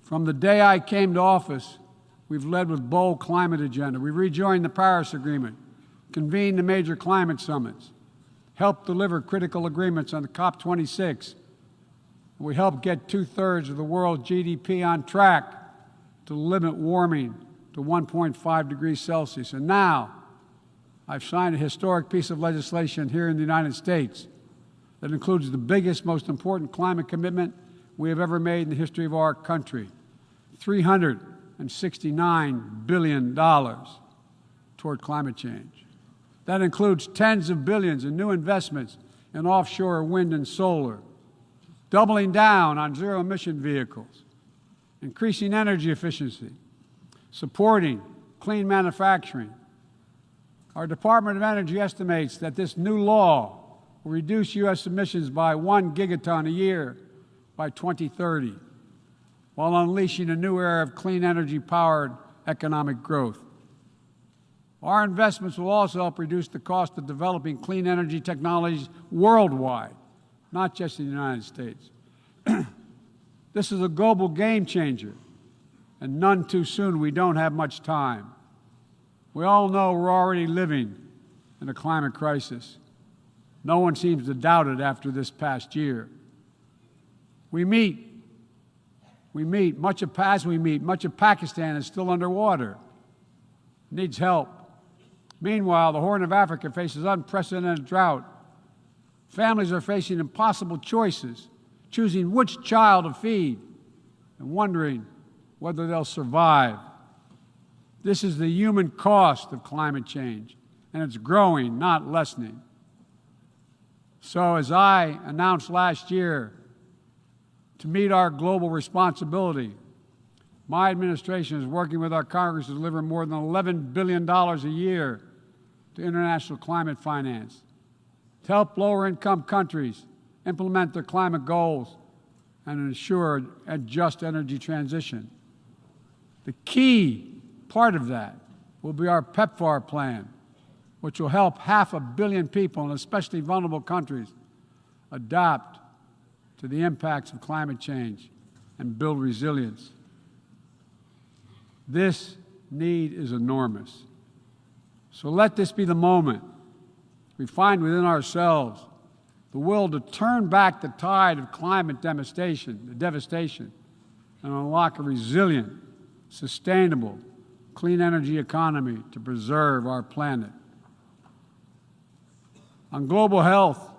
From the day I came to office, we've led with bold climate agenda. We rejoined the Paris Agreement, convened the major climate summits, helped deliver critical agreements on the COP26. We helped get 2/3 of the world's GDP on track to limit warming to 1.5 degrees Celsius. And now, I've signed a historic piece of legislation here in the United States that includes the biggest, most important climate commitment we have ever made in the history of our country, $369 billion toward climate change. That includes tens of billions in new investments in offshore wind and solar, doubling down on zero-emission vehicles, increasing energy efficiency, supporting clean manufacturing. Our Department of Energy estimates that this new law will reduce U.S. emissions by 1 gigaton a year by 2030, while unleashing a new era of clean energy-powered economic growth. Our investments will also help reduce the cost of developing clean energy technologies worldwide, not just in the United States. This is a global game changer, and none too soon. We don't have much time. We all know we're already living in a climate crisis. No one seems to doubt it after this past year. We meet. Much of Pakistan is still underwater, needs help. Meanwhile, the Horn of Africa faces unprecedented drought. Families are facing impossible choices, choosing which child to feed and wondering whether they'll survive. This is the human cost of climate change, and it's growing, not lessening. So, as I announced last year, to meet our global responsibility, my administration is working with our Congress to deliver more than $11 billion a year to international climate finance, to help lower-income countries implement their climate goals and ensure a just energy transition. The key part of that will be our PEPFAR plan, which will help 500 million people in especially vulnerable countries adapt to the impacts of climate change and build resilience. This need is enormous. So let this be the moment we find within ourselves the will to turn back the tide of climate devastation, and unlock a resilient, sustainable, clean energy economy to preserve our planet. On global health,